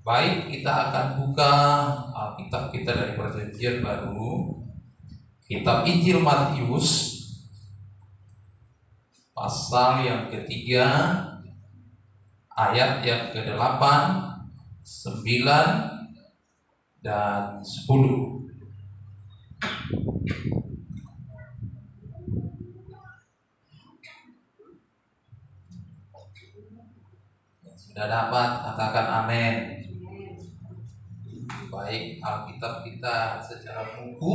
Baik, kita akan buka Alkitab kita dari Perjanjian Baru, Kitab Injil Matius, pasal yang ketiga, ayat yang ke-8, 9, dan 10. Sudah dapat, katakan amin. Baik Alkitab kita secara buku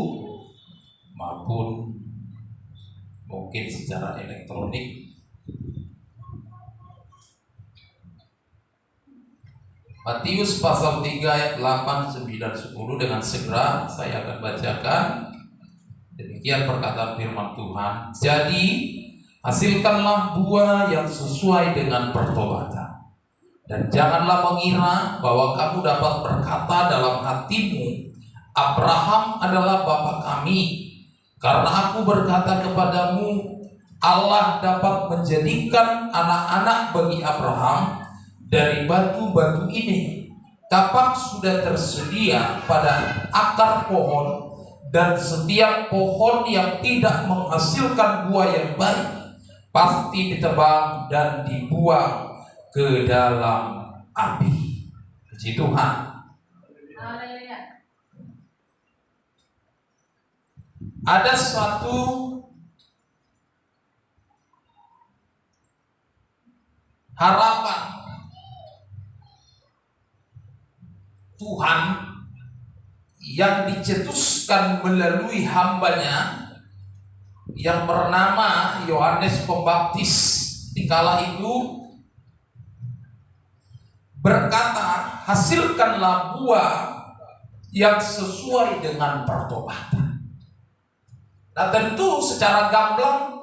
maupun mungkin secara elektronik. Matius pasal 3 ayat 8, 9, 10 dengan segera saya akan bacakan. Demikian perkataan firman Tuhan. Jadi hasilkanlah buah yang sesuai dengan pertobatan. Dan janganlah mengira bahwa kamu dapat berkata dalam hatimu, Abraham adalah bapa kami. Karena aku berkata kepadamu, Allah dapat menjadikan anak-anak bagi Abraham dari batu-batu ini. Kapak sudah tersedia pada akar pohon, dan setiap pohon yang tidak menghasilkan buah yang baik pasti ditebang dan dibuang ke dalam api. Puji Tuhan. Ada suatu harapan Tuhan yang dicetuskan melalui hambanya yang bernama Yohanes Pembaptis. Di kala itu berkata, hasilkanlah buah yang sesuai dengan pertobatan. Nah tentu secara gamblang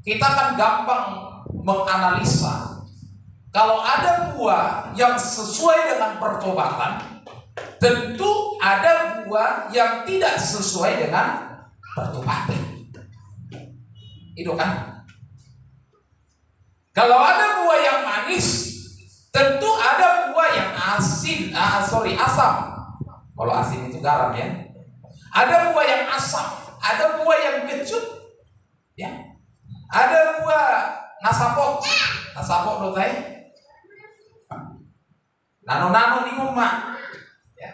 kita kan gampang menganalisa. Kalau ada buah yang sesuai dengan pertobatan, tentu ada buah yang tidak sesuai dengan pertobatan. Itu kan? Kalau ada buah yang manis, tentu ada buah yang asam. Kalau asin itu garam ya. Ada buah yang asam, ada buah yang kecut, ya. Ada buah nasapok do tay. Nano di rumah. Ya.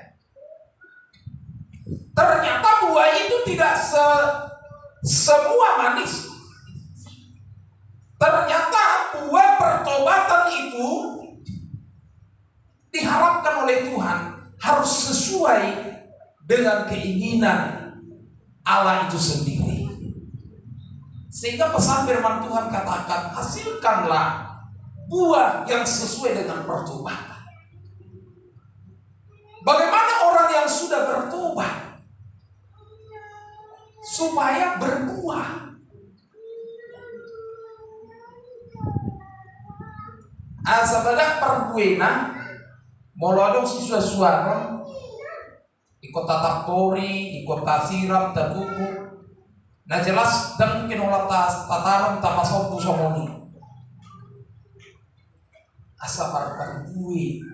Ternyata buah itu tidak semua manis. Ternyata buah pertobatan itu diharapkan oleh Tuhan harus sesuai dengan keinginan Allah itu sendiri. Sehingga pesan firman Tuhan katakan, hasilkanlah buah yang sesuai dengan pertobatan. Bagaimana orang yang sudah bertobat supaya berbuah? Asabada perbuena molodong siswa suara ikut tatap tori, ikut tasiram, tabuku. Nah jelas dan kinola tataram tapasopu somoni. Asa perbui.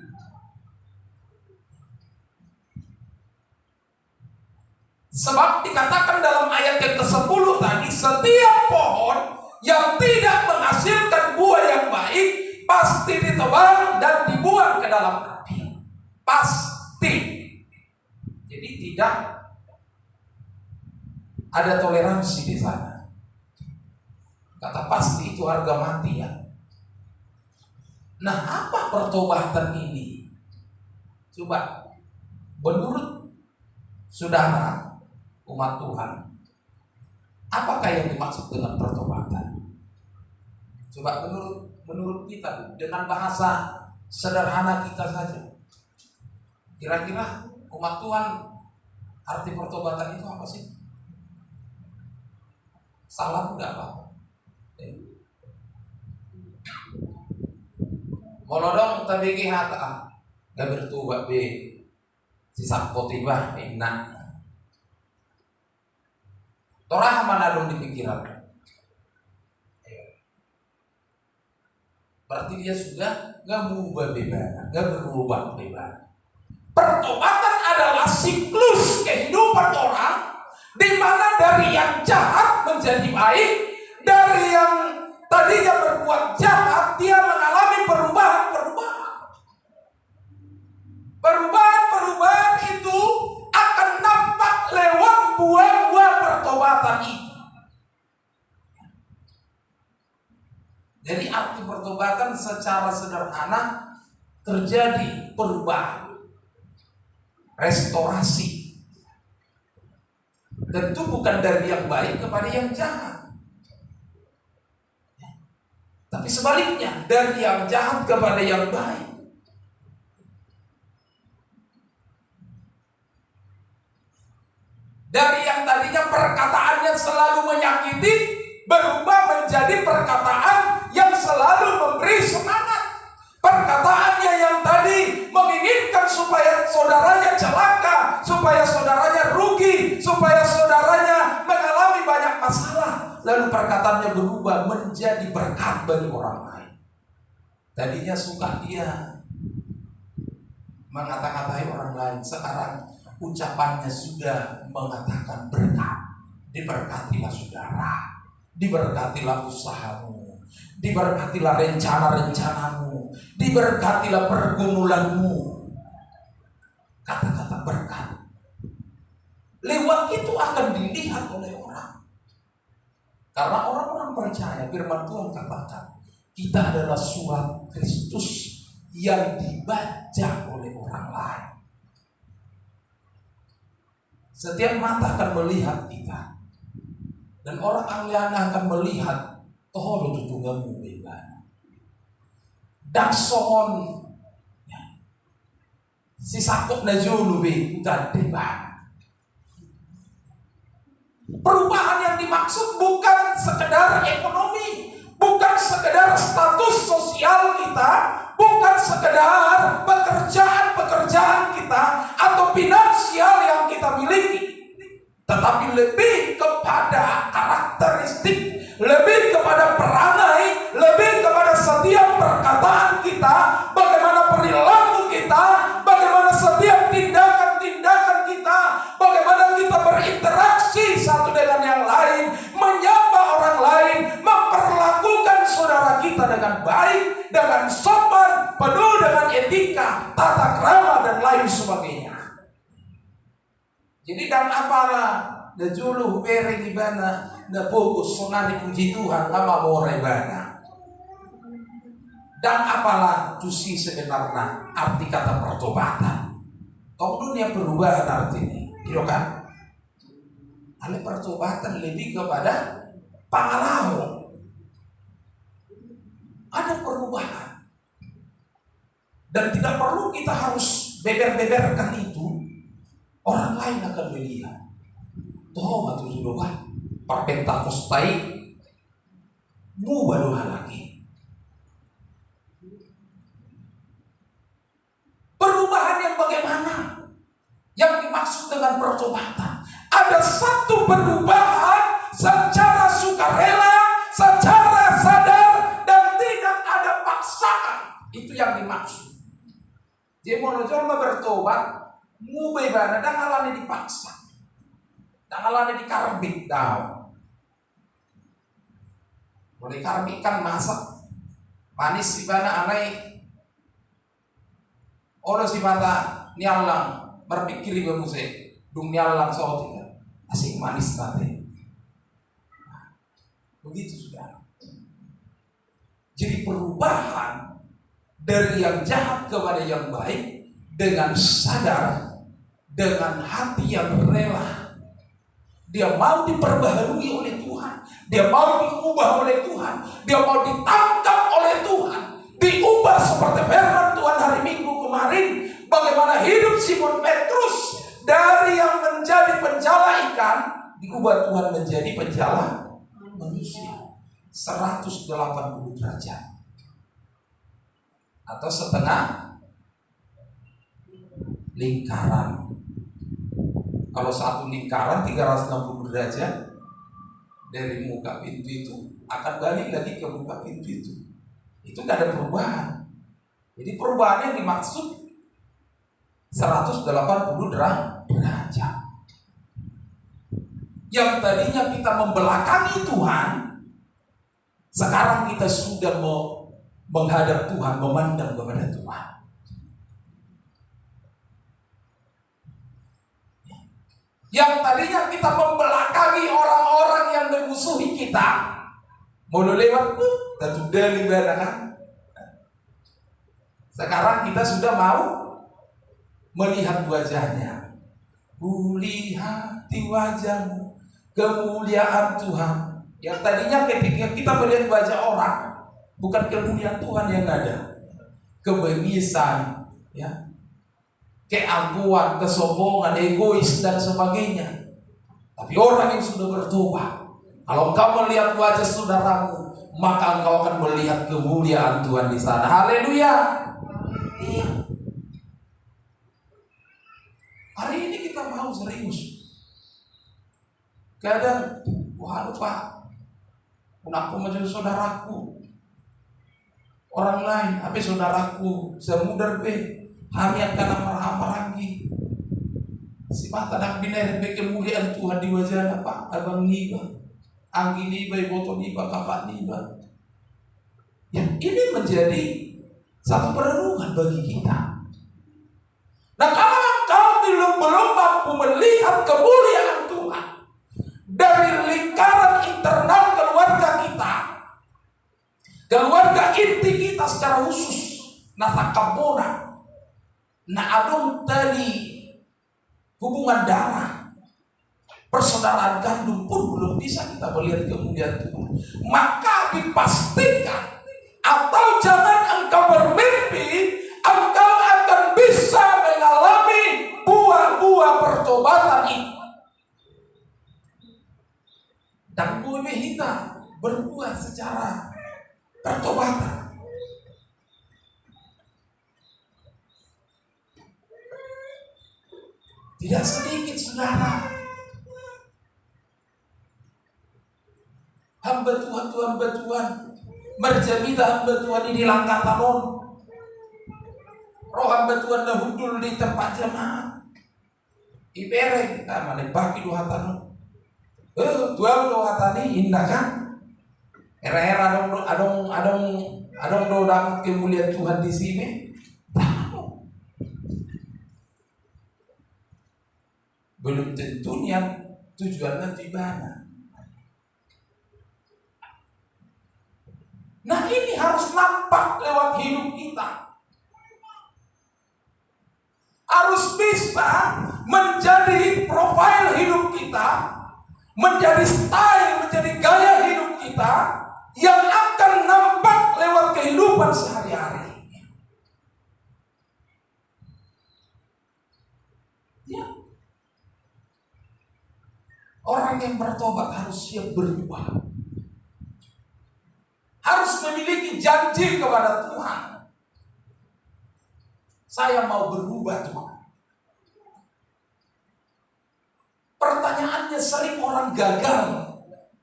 Sebab dikatakan dalam ayat yang ke-10 tadi, setiap pohon yang tidak menghasilkan buah yang baik pasti ditebang dan dibuang ke dalam api. Pasti. Jadi tidak ada toleransi di sana. Kata pasti itu harga mati ya. Nah, apa pertobatan ini? Coba menurut saudara umat Tuhan, apakah yang dimaksud dengan pertobatan? Coba menurut kita dengan bahasa sederhana kita saja. Kira-kira umat Tuhan arti pertobatan itu apa sih? Salah enggak apa-apa. Molodong tabiki hata gak bertobat be sisa potibah enak. Torah mana dong di pikiran? berarti dia sudah nggak berubah bebana, nggak berubah bebana. Pertobatan adalah siklus kehidupan orang, di mana dari yang jahat menjadi baik, dari yang tadinya berbuat jahat dia mengalami perubahan-perubahan. Perubahan-perubahan itu akan nampak lewat buah-buah pertobatan itu. Jadi arti pertobatan secara sederhana terjadi perubahan, restorasi. Tentu bukan dari yang baik kepada yang jahat, tapi sebaliknya dari yang jahat kepada yang baik. Dari yang tadinya perkataannya selalu menyakiti berubah menjadi perkataan yang selalu memberi semangat. Perkataannya yang tadi menginginkan supaya saudaranya celaka, supaya saudaranya rugi, supaya saudaranya mengalami banyak masalah, lalu perkataannya berubah menjadi berkat bagi orang lain. Tadinya suka dia mengata-katai orang lain, sekarang ucapannya sudah mengatakan berkat. Diberkatilah saudara, diberkatilah usahamu, diberkatilah rencana-rencanamu, diberkatilah pergumulanmu. Kata-kata berkat lewat itu akan dilihat oleh orang. Karena orang-orang percaya firman Tuhan katakan kita adalah surat Kristus yang dibaca oleh orang lain. Setiap mata akan melihat kita, dan orang angliana akan melihat toh itu tunggamu bebana. Dakson si sakop na julu be udah bebana. Perubahan yang dimaksud bukan sekedar ekonomi, bukan sekedar status sosial kita, bukan sekedar pekerjaan kita atau finansial yang kita miliki, tetapi lebih kepada karakteristik, lebih kepada perangai, lebih kepada setiap perkataan kita, bagaimana perilaku kita, bagaimana setiap tindakan-tindakan kita, bagaimana kita berinteraksi satu dengan yang lain, menyapa orang lain, memperlakukan saudara kita dengan baik, dengan sopan, penuh dengan etika, tata krama dan lain sebagainya. Jadi dan apalah da juluh bere gibana da fokus sonari puji Tuhan lama more bana. Dan apalah tusi sebenarnya arti kata pertobatan. Kau dunia perubahan artinya, gitu kan? Ale pertobatan lebih kepada pengalaman. Ada perubahan. Dan tidak perlu kita harus beber-beberkan itu. Orang lain akan melihat. Toh batu sudah perpentakos baik mu baru lagi. Perubahan yang bagaimana? Yang dimaksud dengan pertobatan. Ada satu perubahan secara sukarela, secara sadar, dan tidak ada paksaan. Itu yang dimaksud. Dia mau bertobat, mu bebana dan alane dipaksa, dan alane dikarbit daun. Boleh karbit kan masak manis di mana anai. Orang si mata nialang berpikir ibu musik, dung nialang sautika asik manis tadi. Begitu sudah. Jadi perubahan dari yang jahat kepada yang baik dengan sadar, dengan hati yang rela. Dia mau diperbaharui oleh Tuhan, dia mau diubah oleh Tuhan, dia mau ditangkap oleh Tuhan, diubah seperti firman Tuhan hari Minggu kemarin. Bagaimana hidup Simon Petrus dari yang menjadi penjala ikan diubah Tuhan menjadi penjala manusia. 180 derajat atau setengah lingkaran. Kalau satu lingkaran 360 derajat dari muka pintu itu akan balik lagi ke muka pintu itu. itu nggak ada perubahan. Jadi perubahan yang dimaksud 180 derajat. Yang tadinya kita membelakangi Tuhan, sekarang kita sudah mau menghadap Tuhan, memandang kepada Tuhan. Yang tadinya kita membelakangi orang-orang yang memusuhi kita, mau lewat datu dari kan. Sekarang kita sudah mau melihat wajahnya. Kulihat di wajahmu kemuliaan Tuhan. Yang tadinya ketika kita melihat wajah orang, bukan kemuliaan Tuhan yang ada, kebengisan, ya, keangkuhan, kesombongan, egois dan sebagainya. Tapi orang yang sudah bertobat, kalau engkau melihat wajah saudaramu, maka engkau akan melihat kemuliaan Tuhan di sana. Haleluya. Iya. Hari ini kita mau serius. Kadang, wah lupa, aku menjadi saudaraku. Orang lain, tapi saudaraku, semudar be, hari akan marah-marahi. Si mata dan biner be kemuliaan Tuhan di wajah apa? Abang niba, angin niba, botol niba, kakak niba. Ya, ini menjadi satu perenungan bagi kita. Nah, kalau engkau belum mampu melihat kemuliaan Tuhan dari lingkaran internal keluarga kita, keluarga inti kita secara khusus, nasakabona, adong tadi hubungan darah, persaudaraan kandung pun belum bisa kita melihat kemuliaan Tuhan, maka dipastikan atau jangan engkau bermimpi engkau akan bisa mengalami buah-buah pertobatan itu. Dan boleh kita berbuah secara pertobatan. Tidak sedikit saudara, hamba Tuhan, merjamita hamba Tuhan ini langkah talon. Roh hamba Tuhan dahudul di tempat jemaat. Ibere kita malipaki dua tanah. Tuhan doa tani indah kan? Era-era adong do dapat kemuliaan Tuhan di sini. Belum tentunya tujuannya di mana. Nah, ini harus nampak lewat hidup kita. Harus bisa menjadi profil hidup kita, menjadi style, menjadi gaya hidup kita yang akan nampak lewat kehidupan sehari-hari. Ya. Orang yang bertobat harus siap berubah. Harus memiliki janji kepada Tuhan. Saya mau berubah Tuhan. Pertanyaannya, sering orang gagal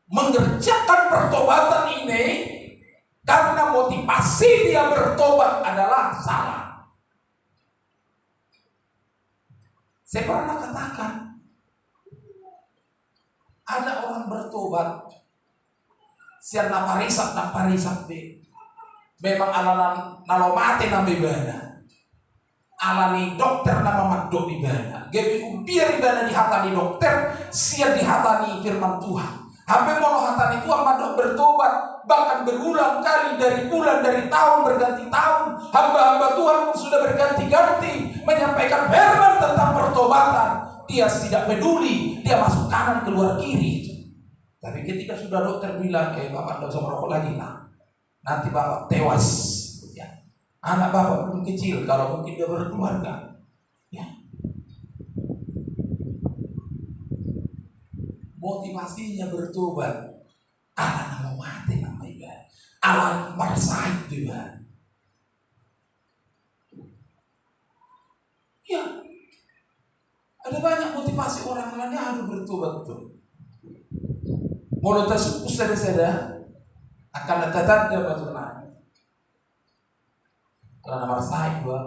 mengerjakan pertobatan ini karena motivasi dia bertobat adalah salah. Saya pernah katakan, ada orang bertobat, sian naparisak be. Memang alanan nalomate nambe bana. Alani dokter nama magdo ibana. Gebi umpir ibana dihatani dokter, sian dihatani firman Tuhan. Hampir mau hatani Tuhan madok bertobat, bahkan berulang kali dari bulan, dari tahun, berganti tahun. Hamba-hamba Tuhan pun sudah berganti-ganti menyampaikan firman tentang pertobatan. Dia tidak peduli, dia masuk kanan keluar kiri. Tapi ketika sudah dokter bilang, bapak tidak usah merokok lagi, nanti bapak tewas. Ya. Anak bapak belum kecil, kalau mungkin dia berkeluarga. Ya. Motivasinya bertobat. Anak mau mati namanya. Anak marsaid juga. Ya. Ada banyak motivasi orang lainnya harus bertobat tuh. Monotas usada-sada akan datang ke baturan. Kalau nomor saya dua,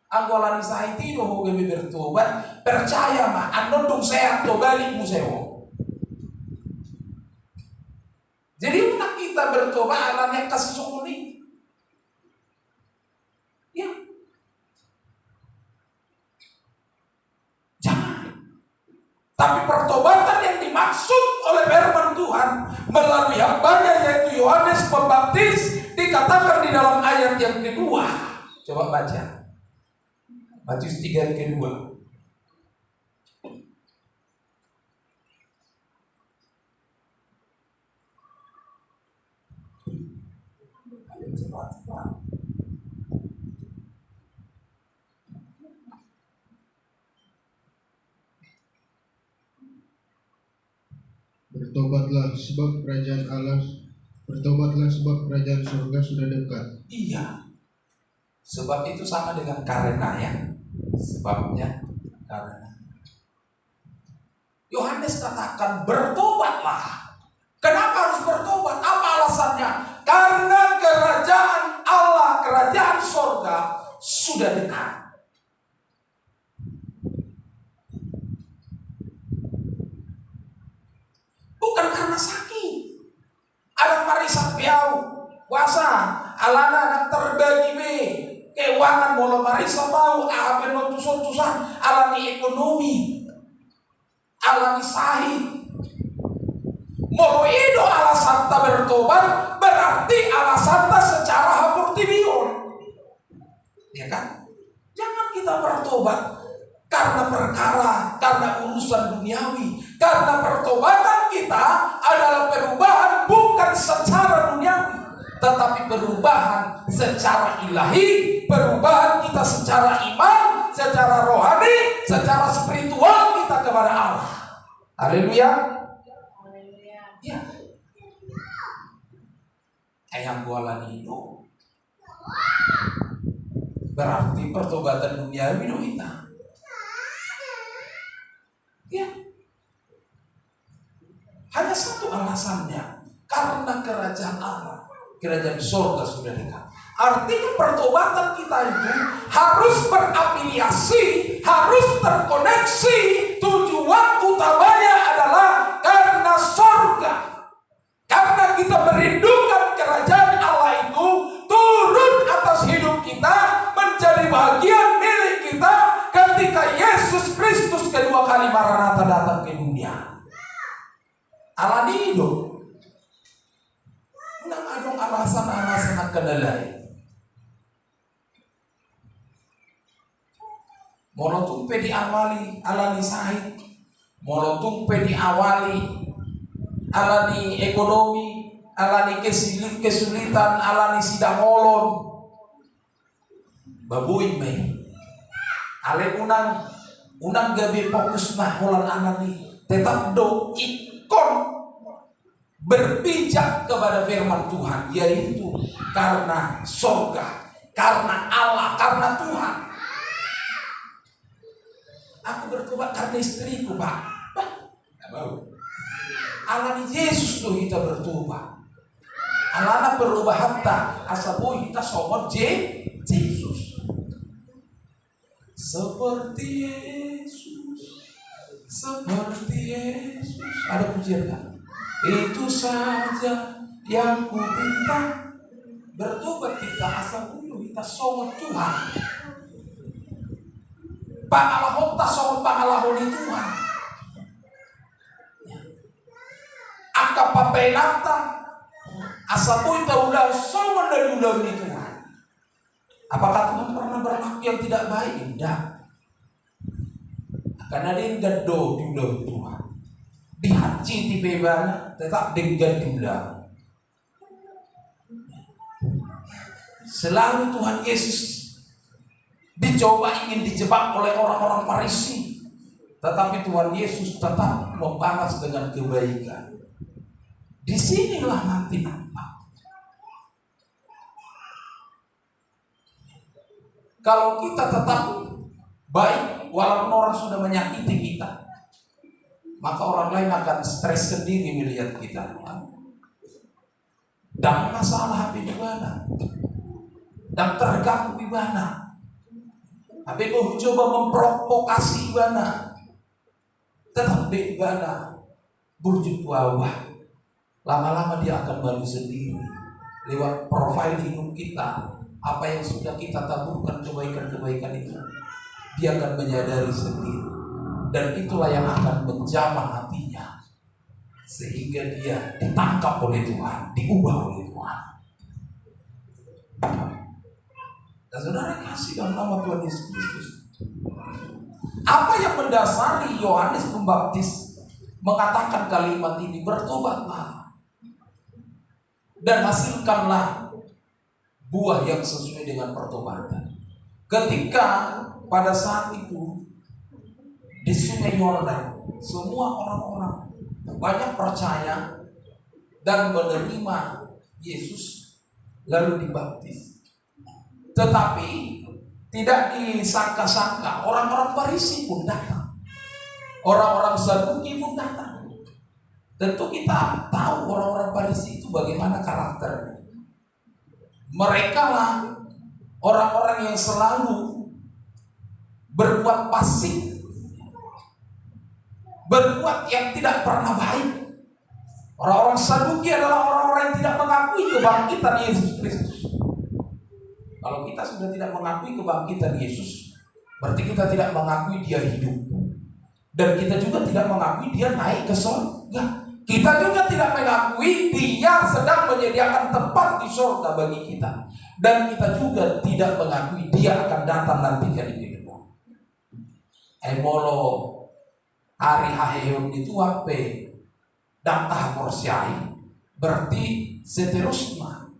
anggolan saya itu hobi bertobat, percaya mah, ando dong sehat to balik museo. Jadi unak kita bertobat alamnya kasih sukuni. Ya, jangan. Tapi pertobatan yang dimaksud oleh firman Tuhan melalui hambanya yaitu Yohanes Pembaptis dikatakan di dalam ayat yang kedua. Coba baca Matius 3 ayat kedua. Cepat. Bertobatlah sebab kerajaan surga sudah dekat. Iya. Sebab itu sama dengan karena ya. Sebabnya karena. Yohanes katakan bertobatlah. Kenapa harus bertobat? Apa alasannya? Karena kerajaan Allah, kerajaan surga sudah dekat. Bukan karena sakit. Ada marisa piau, puasa, alana anak terbagi be, keuangan molo marisa mau, apa notus-notusan, alani ekonomi, alani sahih. Molo itu alasan tak bertobat, berarti alasan tak secara hapurtibion. Ya kan? Jangan kita bertobat karena perkara, karena urusan duniawi. Karena pertobatan kita adalah perubahan bukan secara duniawi, tetapi perubahan secara ilahi, perubahan kita secara iman, secara rohani, secara spiritual kita kepada Allah. Haleluya. Ya. Ayam bualan itu berarti pertobatan duniawi kita. Ya. Hanya satu alasannya, karena kerajaan Allah, kerajaan surga sudah dekat. Artinya pertobatan kita itu harus berafiliasi, harus terkoneksi. Tujuan utamanya adalah karena surga. Karena kita merindukan kerajaan Allah itu turun atas hidup kita, menjadi bagian milik kita ketika Yesus Kristus kedua kali Maranatha datang ke dunia. Alani hidup. Nang adong alasan-alasan ang kanalay. Molo tumpe diawali alani sahid. Molo tumpe diawali alani ekonomi, alani kesulitan, alani sidangolon. Babuin may. Ale unang gabi fokus mah holan alani. Tetap do ikon berpijak kepada firman Tuhan, yaitu karena surga, karena Allah, karena Tuhan. Aku bertobat karena istriku, Pak. Nggak mau. Alani Yesus tuh kita bertobat. Alana berubah hatta asabu kita somot Yesus. Seperti Yesus, seperti Yesus. Ada pujian kan? Itu saja yang ku minta. Bertobat kita asal dulu kita somot Tuhan. Pangalahon ta somot pangalahon ni Tuhan. Angka papenata asal pun kita udah somot dari udah ni Tuhan. Apakah Tuhan pernah berlaku yang tidak baik? Tidak. Karena dia gado di udah Tuhan. Dihaji di bebana tetap dengan diulang. Selalu Tuhan Yesus dicoba ingin dijebak oleh orang-orang Farisi, tetapi Tuhan Yesus tetap membalas dengan kebaikan. Disinilah nanti nampak. Kalau kita tetap baik walaupun orang sudah menyakiti kita, maka orang lain akan stres sendiri melihat kita. dan masalah HP di mana, dan terganggu di mana, HP coba memprovokasi di mana, tetapi di mana burjuk bawah, lama-lama dia akan malu sendiri lewat profil hidup kita. Apa yang sudah kita taburkan kebaikan-kebaikan itu, dia akan menyadari sendiri, dan itulah yang akan menjamah hatinya sehingga dia ditangkap oleh Tuhan, diubah oleh Tuhan. Dan saudara kasih dalam nama Tuhan Yesus Kristus, apa yang mendasari Yohanes Pembaptis mengatakan kalimat ini, bertobatlah dan hasilkanlah buah yang sesuai dengan pertobatan. Ketika pada saat itu di Sungai Yordan, semua orang-orang banyak percaya dan menerima Yesus lalu dibaptis. Tetapi tidak disangka-sangka orang-orang Farisi pun datang, orang-orang Saduki pun datang. Tentu kita tahu orang-orang Farisi itu bagaimana karakternya. Mereka lah orang-orang yang selalu berbuat pasif, berbuat yang tidak pernah baik. Orang-orang Saduki adalah orang-orang yang tidak mengakui kebangkitan Yesus Kristus. Kalau kita sudah tidak mengakui kebangkitan Yesus, berarti kita tidak mengakui dia hidup, dan kita juga tidak mengakui dia naik ke surga. Kita juga tidak mengakui dia sedang menyediakan tempat di surga bagi kita, dan kita juga tidak mengakui dia akan datang nanti kali kedua. Emolo hari haheun itu apa? Datang porsiai, berarti seterusnya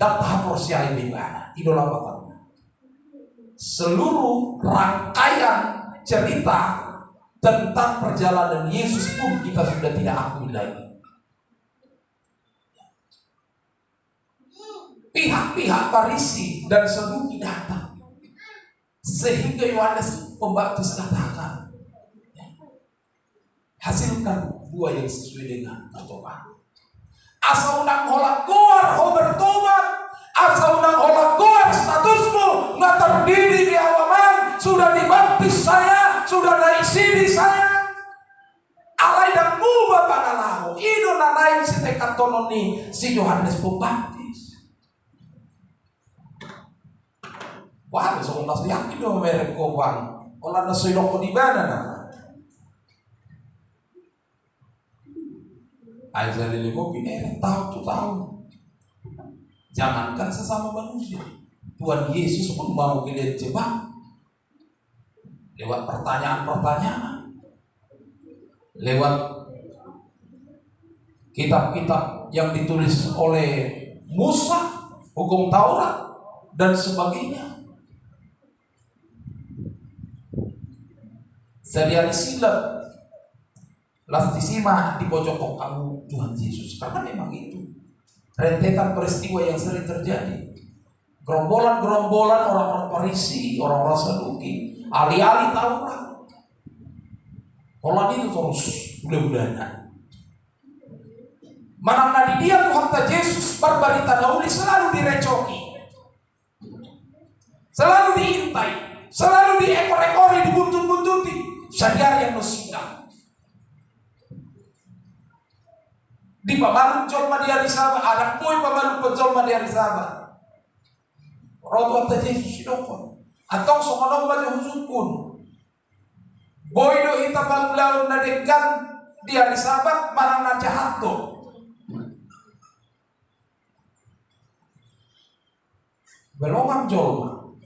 datang porsiai di mana? Idola bakalnya. Seluruh rangkaian cerita tentang perjalanan Yesus pun kita sudah tidak akui lagi. Pihak-pihak Farisi dan Saduki datang, sehingga Yohanes Pembaptis katakan, hasilkan buah yang sesuai dengan pertobatan. Asa unang holak keluar, ho bertobat. Asa unang holak keluar, statusmu nggak terdiri di awaman. Sudah dibaptis saya, sudah naik sini saya. Alai dan mu bapak nalahu. Ido nanain si tekat tononi si Yohanes Pembaptis. Wah, sekolah yakin dong merek kobang. Olah nasi loko di mana nah? Aisyah lilimu bini tahu. Jangankan sesama manusia, Tuhan Yesus pun mau kita jebak lewat pertanyaan-pertanyaan, lewat kitab-kitab yang ditulis oleh Musa, hukum Taurat dan sebagainya. Sediari silap lastisima di pojok kamu Tuhan Yesus, karena memang itu rentetan peristiwa yang sering terjadi. Gerombolan-gerombolan orang-orang Farisi, orang-orang Saduki, ahli-ahli Taurat, pola itu terus bulan-bulanan. Mana di dia Tuhan Yesus berbarita dahulu selalu direcoki, selalu diintai, selalu diekor-ekori, dibuntut-buntuti, sadar yang musibah. Di pamaluk jolma di hari Sabat, anak mui pamaluk penjolma di hari Sabat. Rotu ata Yesus idokon, atau sokonom baca husukun. Boydo hita bagulau nadegan di hari Sabat manang na jahato. Belongang jolma,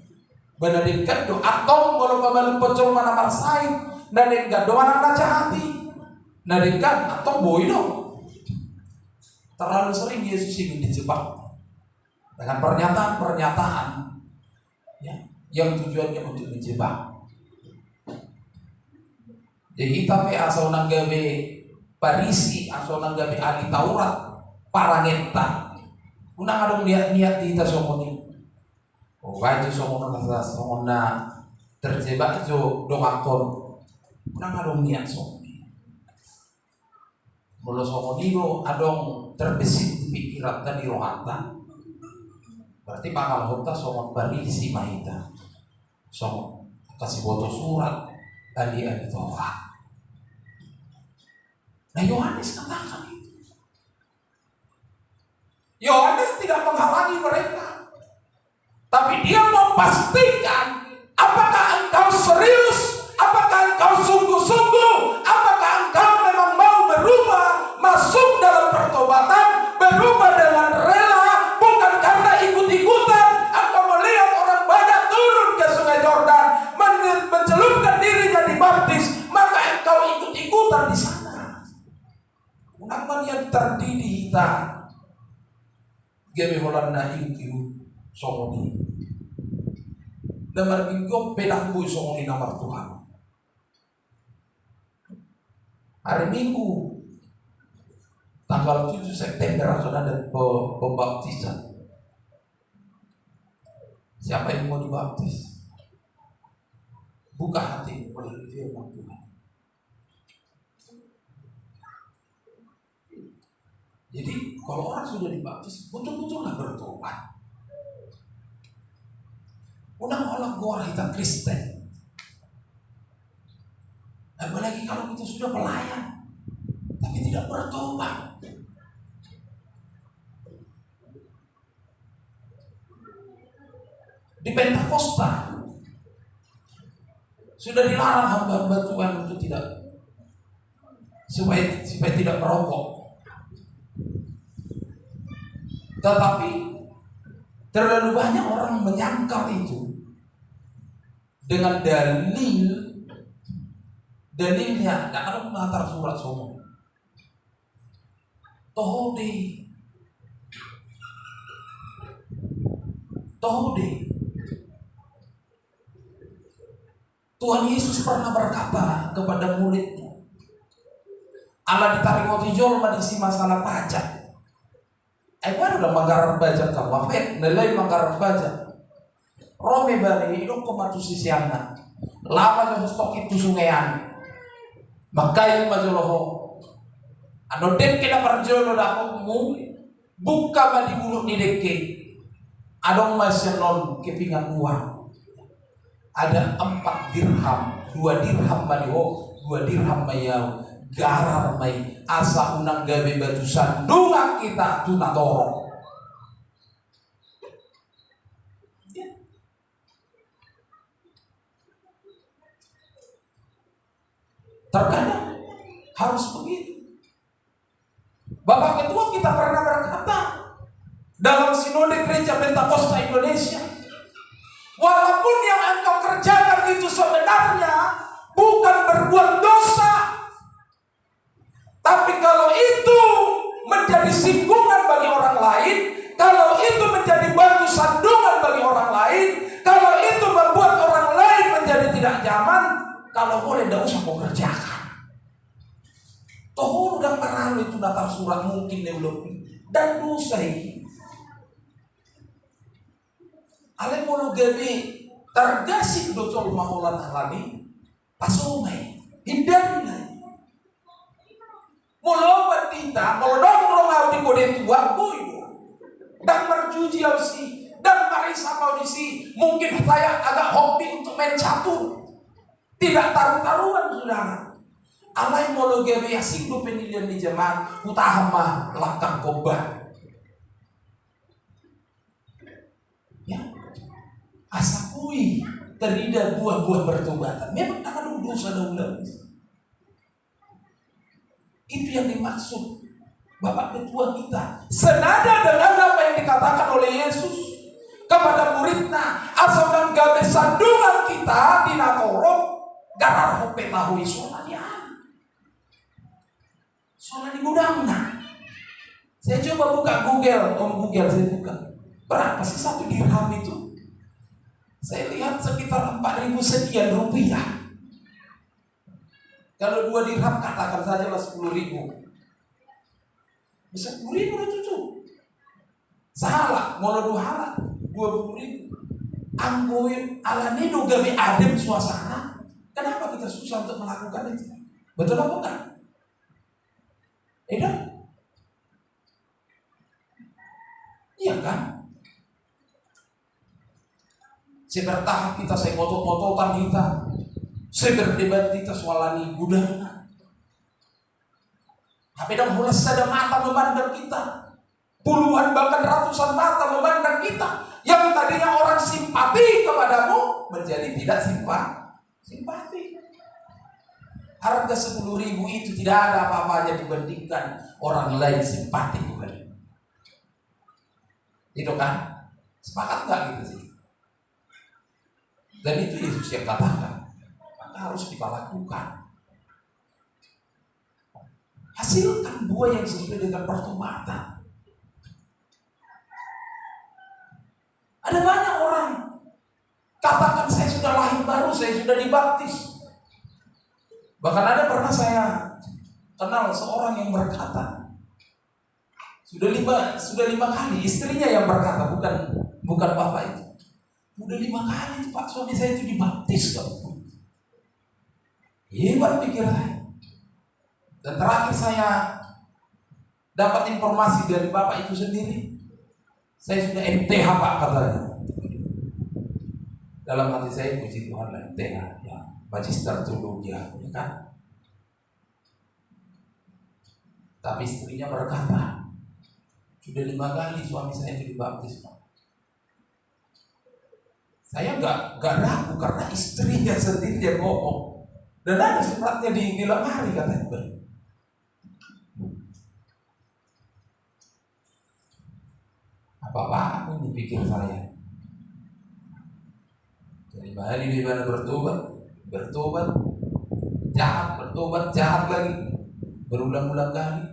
benadegan do atau kalau pamaluk penjolma na marsai, nadegan do manang na jahati, nadegan atau boydo. Terlalu sering Yesus ingin dijebak dengan pernyataan-pernyataan yang tujuannya untuk menjebak. Jadi tapi asal nanggabe Farisi, asal nanggabe ahli Taurat, parangenta. Unang adong niat di tasomoni. Oh, baju somona somona terjebak jo dongakon. Unang adong niat somoni. Mula songonino adong terbesit di pikiran tadi rohanta. Berarti bakal hota songon bari si mahita. Songon kasih foto surat ali Torah. Nah Yohanes katakan itu. Yohanes tidak menghalangi mereka, tapi dia memastikan apakah engkau serius, apakah engkau sungguh-sungguh, apakah engkau memang mau berubah, masuk dalam pertobatan, berubah dengan rela, bukan karena ikut-ikutan. Engkau melihat orang banyak turun ke sungai Yordan, mencelupkan dirinya dibaptis, maka engkau ikut-ikutan di sana. Unaman yang terdiri kita Gebe Holanda ingkiu songoni. Namar ingkiu pedangku songoni namar Tuhan. Hari Minggu tanggal 7 September sudah ada pembaptisan. Siapa yang mau dibaptis? Buka hati oleh firman Tuhan. Jadi kalau orang sudah dibaptis, betul-betullah bertobat. Unang-olah gua kita Kristen. Apalagi kalau kita sudah pelayan, tapi tidak bertobat. Di Pentakosta sudah dilarang hamba-hamba Tuhan untuk tidak supaya tidak merokok. Tetapi terlalu banyak orang menyangkal itu dengan dalilnya tidak ada mengantar surat semua. Tohode. Tuhan Yesus pernah berkata kepada muridnya, Allah ditarik roti jol madisi masalah pajak. Udah manggar baca kamu, nilai manggar baca. Rome bari itu komatu sisiana. Lama jauh stok itu sungayan. Makai majoloho. Ano den kita perjolo dakomu buka madi mulut di deke. Adong masih non kepingan uang. Ada 4 dirham, 2 dirham madiho, 2 dirham mayau. Garar mai asa unang gabe batu sandungan kita tuna torong. Ya. Terkadang harus begitu. Bapak Ketua kita pernah berkata dalam sinode gereja Pentakosta Indonesia, walaupun yang engkau kerjakan itu sebenarnya bukan berbuat dosa, tapi kalau itu menjadi singgungan bagi orang lain, kalau itu menjadi batu sandungan bagi orang lain, kalau itu membuat orang lain menjadi tidak nyaman, kalau boleh tidak usah kau kerjakan. Toh udah pernah itu datang surat mungkin lebih dan dosa ini. Ale mulu gabi tergasik dotol maulan halani pasomai hindari. Mula batita, kalau dong mau di kode tua boy, dan merjuji ausi, dan marisa audisi, mungkin saya agak hobi untuk main catur, tidak taruh-taruhan saudara. Alai mulu gawe asing do penilian di jemaat, utama langkah kobar. Ya, asapui terida buah-buah bertobatan. Memang akan dosa daulah. Itu yang dimaksud Bapak Ketua kita. Senada dengan apa yang dikatakan oleh Yesus kepada muridnya, asal dan gabe sandungan kita di nakoro garar hope tahu isolanya. Soalnya di gudangnya. Saya coba buka Google, saya buka. Berapa sih 1 dirham itu? Saya lihat sekitar 4.000 sekian rupiah. Kalau 2 dirham katakan saja lah 10.000. Bisa 10.000 udah cucu. Salah, mau 2 halak 20.000. Anggoin alani do gawe adem suasana. Kenapa kita susah untuk melakukan itu? Betul apa enggak? Iya kan? Saya bertahan kita, saya motot-mototan kita, saya berdebat kita soalani budaya. Tapi dong hulas ada mata memandang kita, puluhan bahkan ratusan mata memandang kita. Yang tadinya orang simpati kepadamu menjadi tidak simpati. Harga 10.000 itu tidak ada apa-apanya dibandingkan orang lain simpati kepadamu. Itu kan? Sepakat nggak gitu sih? Dan itu Yesus yang katakan, maka harus kita lakukan. Hasilkan buah yang sesuai dengan pertobatan. Ada banyak orang katakan saya sudah lahir baru, saya sudah dibaptis. Bahkan ada pernah saya kenal seorang yang berkata, sudah lima kali istrinya yang berkata, bukan bapak itu. Udah 5 kali Pak suami saya itu dibaptis kamu. Hebat pikir saya. Dan terakhir saya dapat informasi dari bapak itu sendiri, saya sudah MTH Pak katanya. Dalam hati saya puji Tuhan lah, MTH ya, Magister Teologi ya kan. Tapi istrinya berkata, sudah 5 kali suami saya itu dibaptis Pak. Saya nggak ragu karena istrinya sendiri yang ngomong, dan ada suratnya di lemari katanya. Apa ini pikir saya. Jadi bahari di mana bertobat, jahat lagi, berulang-ulang kali.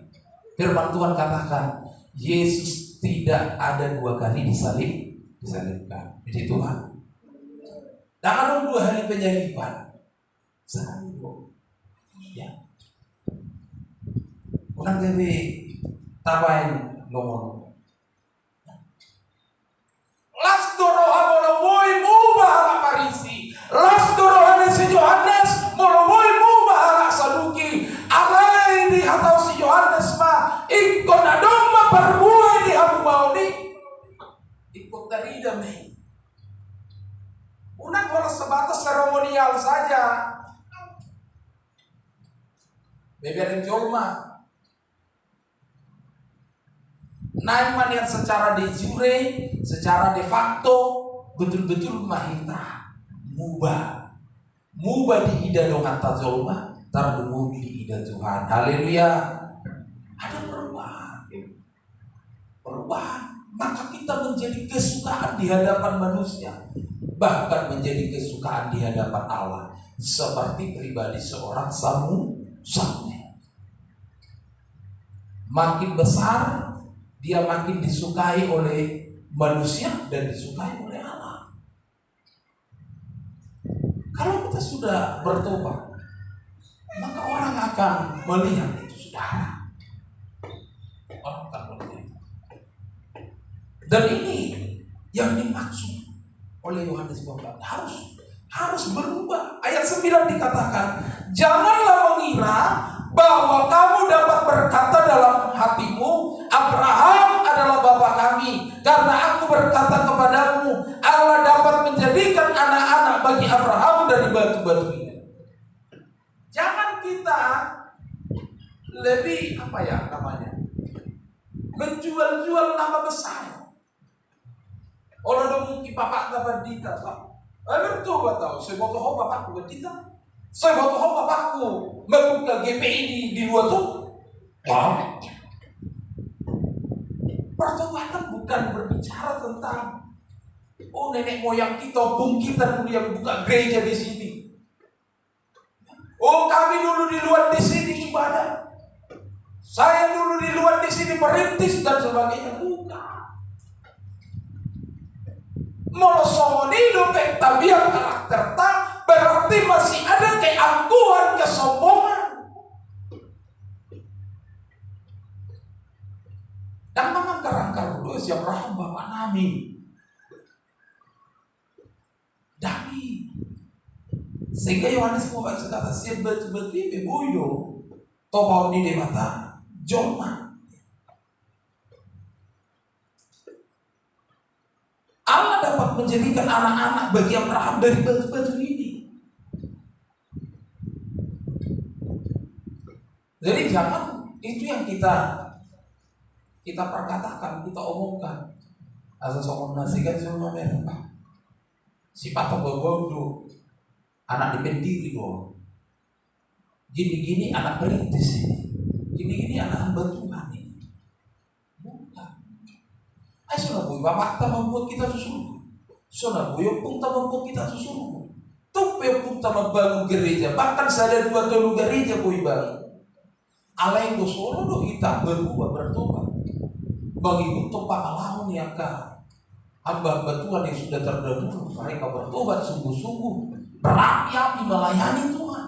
Firman Tuhan katakan, Yesus tidak ada 2 kali disalibkan. Jadi Tuhan. Jangan 2 hari penyaliban. Sanggup. Ya. Kurang dari tabain ngomong. Las doroha moloboi mubah ala Parisi. Las doroha si Yohanes moloboi mubah ala Saduki. Alai di hatau si Yohanes ma ikon adoma perbuai di Abu Baudi. Ikut dari damai. Unang kalau sebatas seremonial saja. Beberin jolma. Naiman yang secara de jure, secara de facto betul-betul mahita. Mubah di ida dong kata jolma, tardemu di ida Tuhan. Haleluya. Ada perubahan. Maka kita menjadi kesukaan di hadapan manusia. Bahkan menjadi kesukaan di hadapan Allah, seperti pribadi seorang Samuel. Makin besar, dia makin disukai oleh manusia dan disukai oleh Allah. Kalau kita sudah bertobat, maka orang akan melihat itu saudara. Orang akan melihat. Dan ini yang dimaksud oleh Yohanes Pembaptis harus berubah. Ayat 9 dikatakan, janganlah mengira bahwa kamu dapat berkata dalam hatimu, Abraham adalah bapa kami, karena aku berkata kepadamu, Allah dapat menjadikan anak-anak bagi Abraham dari batu-batu ini. Jangan kita lebih menjual-jual nama besar. Orang dah mungkin bapak dapat dita, Pak. Bertobat tahu. Saya mau tahu bapakku berdita. Saya mau tahu bapakku membuka GPI di luar tuh. Wow. Pertobatan bukan berbicara tentang nenek moyang kita, bung kita dulu yang buka gereja di sini. Kami dulu di luar di sini ibadah. Saya dulu di luar di sini merintis dan sebagainya. Bukan. Molosomoni dompet tabiat karakter tak berarti masih ada keangkuhan, kesombongan. Dan memang kerangka dulu siap rahim bapak nami. Dami. Sehingga Yohanes Pembaptis kata siap betul-betul beboyo. Topau di mata Joma. menjadikan anak-anak bagi Abraham dari batu-batu ini. Jadi jangan itu yang kita perkatakan, kita omongkan. Asal soal nasikan semua mereka. Si patah bodoh, anak dipendiri dong. Gini-gini anak perintis ini. Gini-gini anak hamba Tuhan ini. Bukan. Sudah boy, bapak tak membuat kita susuruh. Sudah boy, pun tak membuat kita susuruh. Tupe pun tak membangun gereja. Bahkan saya 2 gereja boy bangun. Allah yang solo do kita berubah bertobat. Bagi untuk pahlawan yang hamba Tuhan yang sudah terdahulu, mereka bertobat sungguh-sungguh, berapi-api melayani Tuhan.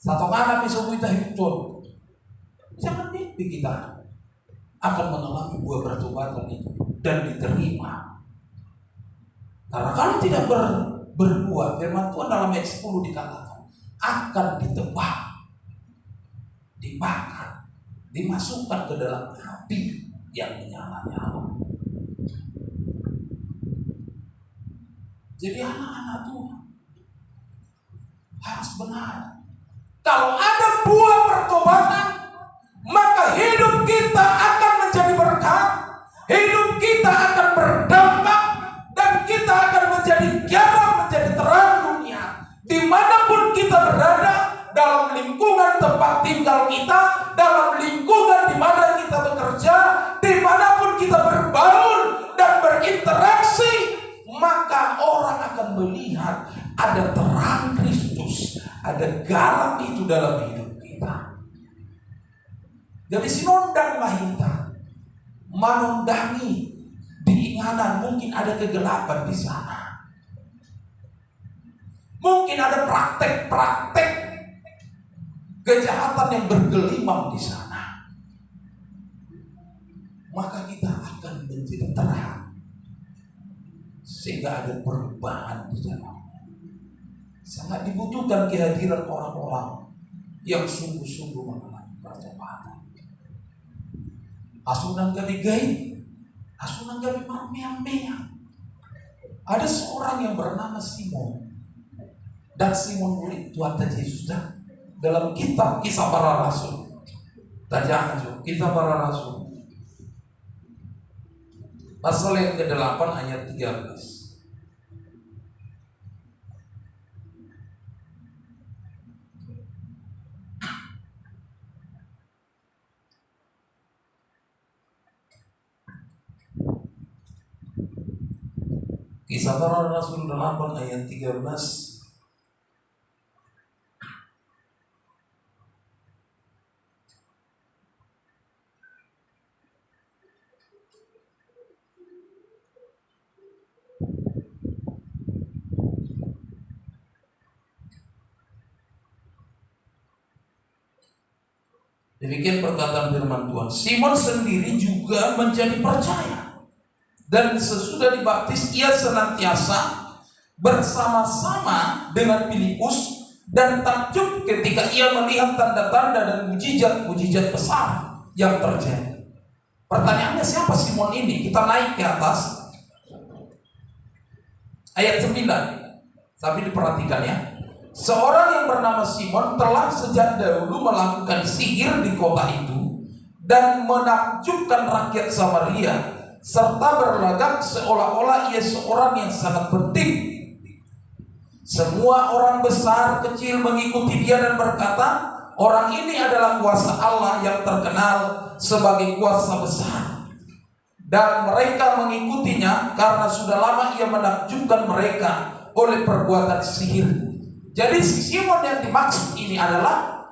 Satu anak bisa kita hidup. Jangan mimpi kita akan mengalami buah pertobatan itu dan diterima. Karena kalau tidak berbuah, firman Tuhan dalam ayat 10 dikatakan akan ditebak, dibakar, dimasukkan ke dalam api yang menyala-nyala. Jadi anak-anak Tuhan harus benar. Kalau ada buah pertobatan, maka hidup kita akan menjadi berkat, hidup kita akan berdampak, dan kita akan menjadi garam, menjadi terang dunia. Dimanapun kita berada, dalam lingkungan tempat tinggal kita, dalam lingkungan di mana kita bekerja, dimanapun kita berbaur dan berinteraksi, maka orang akan melihat ada terang Kristus, ada garam itu dalam hidup kita. Jadi sinondanglah kita, menundangi diinganan, mungkin ada kegelapan di sana, mungkin ada praktek-praktek kejahatan yang bergelimang di sana, maka kita akan menjadi terang sehingga ada perubahan di dalamnya. Sangat dibutuhkan kehadiran orang-orang yang sungguh-sungguh mengalami pertobatan. Asunan gadi-gadi, asunan gadi mea-mea. Ada seorang yang bernama Simon, dan Simon murid Tuhan Yesus. Dalam kitab Kisah Para Rasul, Kisah Para Rasul pasal yang ke-8 ayat 13. Kisah Para Rasul 8 ayat 13. Demikian perkataan firman Tuhan. Simon sendiri juga menjadi percaya, dan sesudah dibaptis ia senantiasa bersama-sama dengan Filipus dan takjub ketika ia melihat tanda-tanda dan mujizat-mujizat besar yang terjadi. Pertanyaannya, siapa Simon ini? Kita naik ke atas ayat 9 sampai diperhatikan ya. Seorang yang bernama Simon telah sejak dahulu melakukan sihir di kota itu dan menakjubkan rakyat Samaria, serta berlagak seolah-olah ia seorang yang sangat penting. Semua orang besar kecil mengikuti dia dan berkata, orang ini adalah kuasa Allah yang terkenal sebagai kuasa besar. Dan mereka mengikutinya karena sudah lama ia menakjubkan mereka oleh perbuatan sihir. Jadi si Simon yang dimaksud ini adalah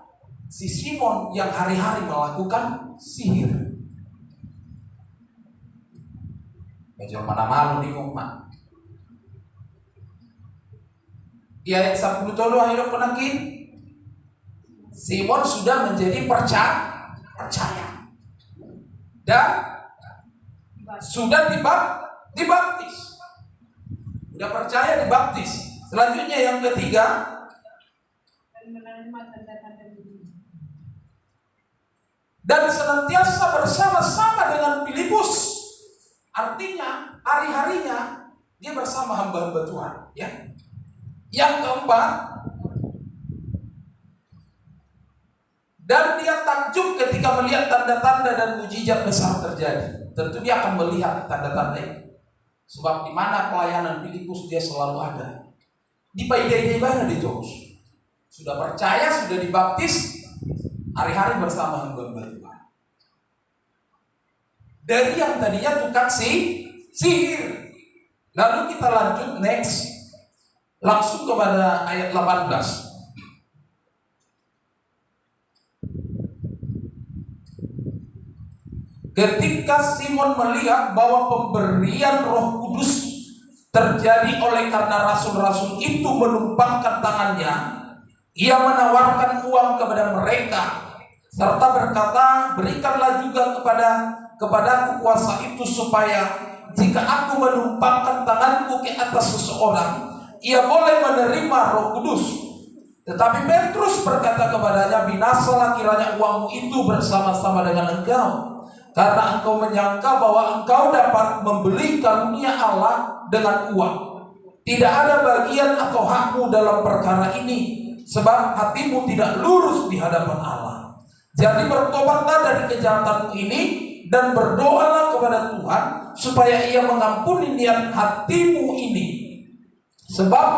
si Simon yang hari-hari melakukan sihir. Jangan mana malu nih umat. Di ayat 10 tolu akhirnya penakin Simon sudah menjadi percaya dan sudah dibaptis. Sudah percaya dibaptis. Selanjutnya yang ketiga, dan senantiasa bersama-sama dengan Filipus. Artinya hari-harinya dia bersama hamba-hamba Tuhan, ya. Yang keempat, dan dia takjub ketika melihat tanda-tanda dan mujizat besar terjadi. Tentu dia akan melihat tanda-tanda itu. Sebab di mana pelayanan Filipus dia selalu ada. Di Paideia di terus. Sudah percaya, sudah dibaptis, hari-hari bersama hamba-hamba Tuhan. Dari yang tadinya tukang sihir. Lalu kita lanjut next. Langsung kepada ayat 18. Ketika Simon melihat bahwa pemberian Roh Kudus terjadi oleh karena rasul-rasul itu menumpangkan tangannya, ia menawarkan uang kepada mereka serta berkata, berikanlah juga kepadaku kuasa itu supaya jika aku menumpangkan tanganku ke atas seseorang, ia boleh menerima Roh Kudus. Tetapi Petrus berkata kepadanya, binasalah kiranya uangmu itu bersama-sama dengan engkau, karena engkau menyangka bahwa engkau dapat membeli karunia Allah dengan uang. Tidak ada bagian atau hakmu dalam perkara ini, sebab hatimu tidak lurus di hadapan Allah. Jadi bertobatlah dari kejahatanmu ini dan berdoalah kepada Tuhan supaya ia mengampuni niat hatimu ini. Sebab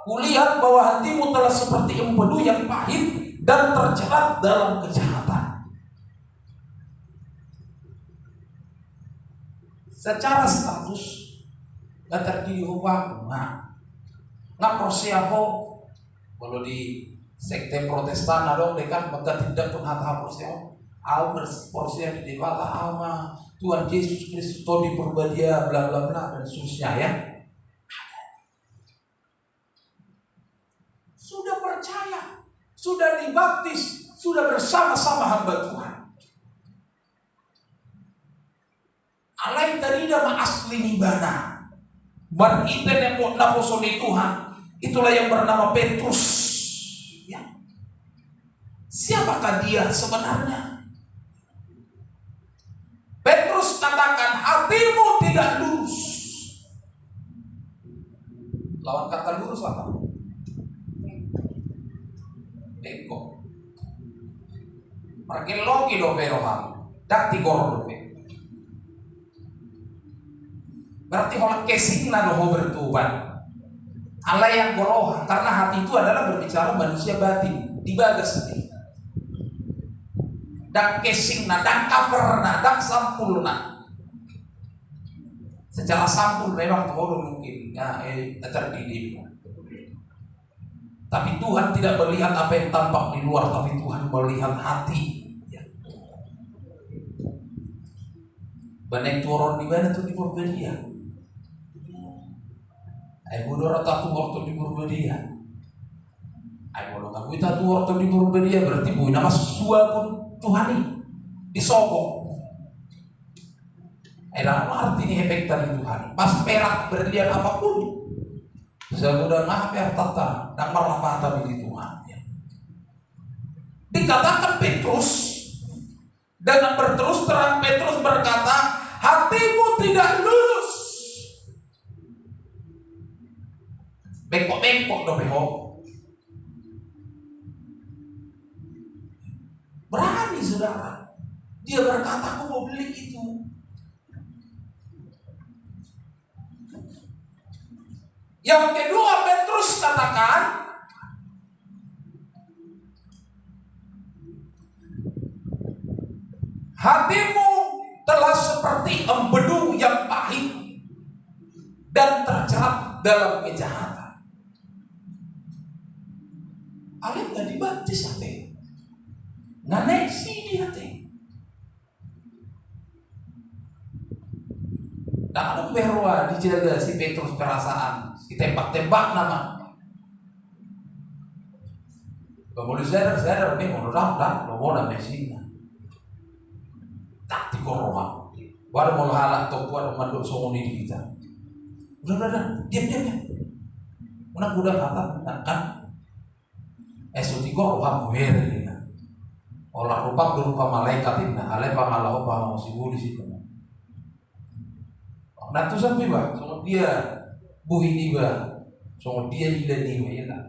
kulihat bahwa hatimu telah seperti empedu yang pahit dan terjerat dalam kejahatan. Secara status nggak terdiri hukum, nggak persiaho. Kalau di sekte Protestan ada mereka tidak pun hata persiaho. Al persiaho di dewata ama Tuhan Yesus Kristus di perbadia bla bla bla dan seterusnya, ya. Sudah percaya, sudah dibaptis, sudah bersama-sama hamba Tuhan. Alai tarida ma asli nibana. Ban iten yang mau naposoni Tuhan. Itulah yang bernama Petrus. Ya. Siapakah dia sebenarnya? Petrus katakan, hatimu tidak lurus. Lawan kata lurus apa? Bengkok. Pergi logi do beroham. Dak tigor do. Berarti orang casing doho bertuban. Allah yang goroh, karena hati itu adalah berbicara manusia batin, dibagas hati. Dan casing dan cover dan sampul secara sampul memang Tuhan mungkin terdidik. Tapi Tuhan tidak melihat apa yang tampak di luar, tapi Tuhan melihat hati. Banyak turun di mana tuh di Purbadia. Ay bodo rata tu waktu di Purbadia. Ay bodo kamu itu tu waktu di Purbadia berarti bu nama sua pun Tuhani disogok. Ay apa arti ini efek tadi Tuhan? Pas perak berlian apapun, semudah ngah per tata dan marah di Tuhan. Ya. Dikatakan Petrus dengan berterus terang Petrus berkata, hatimu tidak lurus. Bengkok-bengkok dong bengkok. Berani saudara. Dia berkata, aku mau beli itu. Yang kedua Petrus katakan, hatimu telah seperti empedu yang pahit dan terjerat dalam kejahatan. Alem nggak dibaptis ate, nggak neksi dia ate. Dan ada berwa dijaga si Petrus perasaan, ditembak-tembak nama. Kemudian sadar, memang udah mau neksi. Tak dikoroha, baru mau halak atau buat manduk songoni di kita. Udah, diam. Mana udah kata, kan? Esotiko rupa muher, olah rupa malaikat ini, alai pangalau pangau sibu di situ. Nah tu sampai bah, sama dia buhi ni bah, sama dia gila ni bah, ya tak?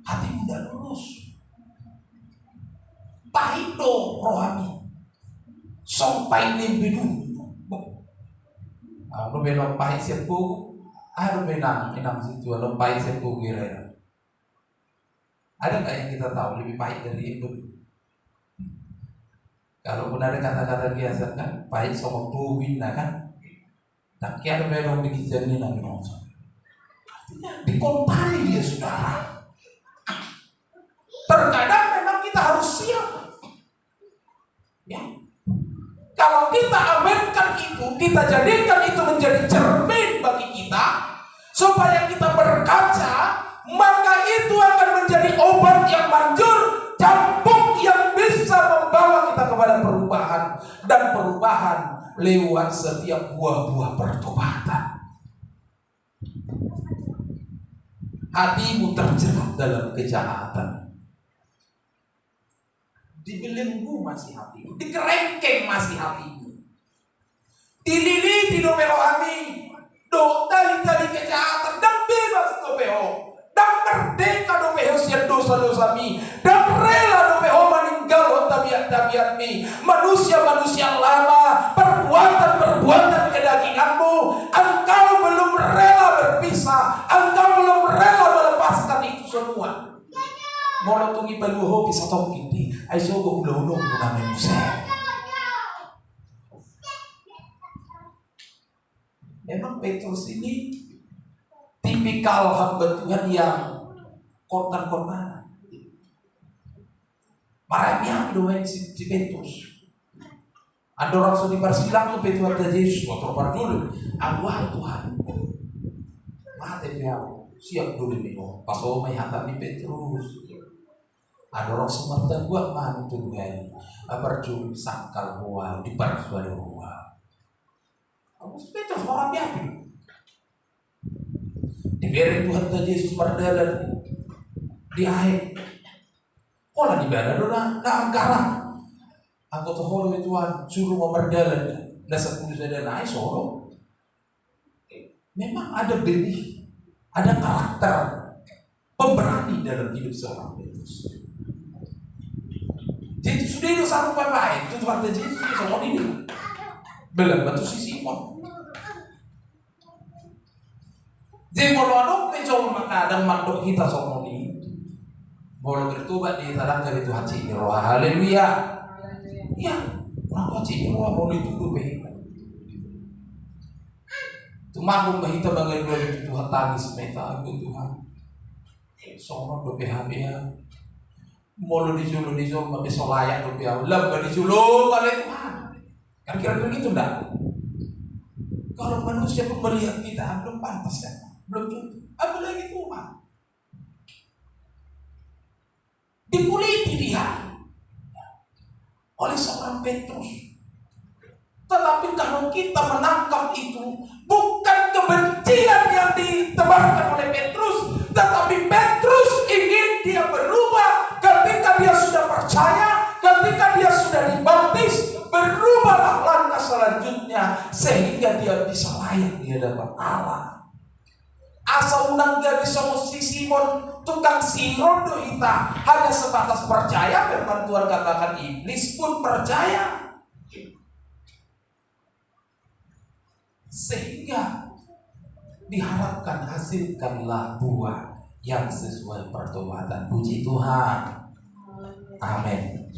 Hati tidak lurus. Pahit do rohani. Sampai ni bidu. Lo benang pahit siapa? Lo benang situ, lo pahit siapa kira? Ada nggak yang kita tahu lebih pahit dari itu? Kalau pun ada kata-kata biasa kan, pahit sama buhin lah kan. Tak kira benang dikisah ni nak benang. Artinya dikompari dia saudara. Terkadang memang kita harus siap. Ya. Kalau kita amankan itu, kita jadikan itu menjadi cermin bagi kita, supaya kita berkaca, maka itu akan menjadi obat yang manjur, cambuk yang bisa membawa kita kepada perubahan, dan perubahan lewat setiap buah-buah pertobatan. Hatimu terjerat dalam kejahatan, dibelenggu masih hatimu, dikerengkeng masih hatimu, dililiti do rohani, do tali kejahatan, dan bebas do peho, dan merdeka do peho sian dosa-dosa mi, dan rela do peho meninggal do tabiat-tabiat mi, manusia-manusia lama, perbuatan-perbuatan kedaginganmu, engkau belum rela berpisah, engkau belum rela melepaskan itu semua. Molo tungi peluho bisa tokin di aiso go ulo-ulo na memusa. Memang Petrus ini tipikal hamba Tuhan yang korban-korbanan. Marahnya doain si Petrus. Ada orang sudah bersilang tuh Petrus ada Yesus waktu dulu. Awal Tuhan. Mati dia siap dulu nih. Pas omai hati Petrus. Ada orang semerta gua mantu Tuhan, berjumpa sangkal gua di parsuara gua. Kamu Petrus orang biasa. Diberi Tuhan Yesus berdalan di air. Kola di badan dona, angkara. Anggota holo Tuhan suruh mau berdalan, dasar kudus ada naik solo. Memang ada benih, ada karakter pemberani dalam hidup seorang Petrus. Jadi sudah itu satu baik itu Tuhan Yesus itu sama dia. Belum batu si Simon. Jadi kalau ada mencoba maka ada makhluk kita sama dia. Boleh bertobat di dalam dari Tuhan si roh. Haleluya. Ya, orang tua si roh boleh tuduh be. Cuma aku mahita bagai dua itu Tuhan tangis meta aku Tuhan. Sono do PHBA. Molo dijulu mabes layak do PHBA. Lembah dijulu oleh Tuhan. Kan kira-kira gitu enggak? Kalau manusia pun melihat kita belum pantas kan? Belum tentu. Apalagi Tuhan. Dikuliti dia oleh seorang Petrus. Tetapi kalau kita menangkap itu bukan kebencian yang ditebarkan oleh Petrus, tetapi Petrus ingin dia berubah ketika dia sudah percaya, ketika dia sudah dibaptis, berubahlah langkah selanjutnya sehingga dia bisa layak di hadapan Allah. Asal unang dia bisa si Simon tukang sirondo kita hanya sebatas percaya, firman Tuhan katakan iblis pun percaya. Sehingga diharapkan hasilkanlah buah yang sesuai pertobatan. Puji Tuhan. Amin.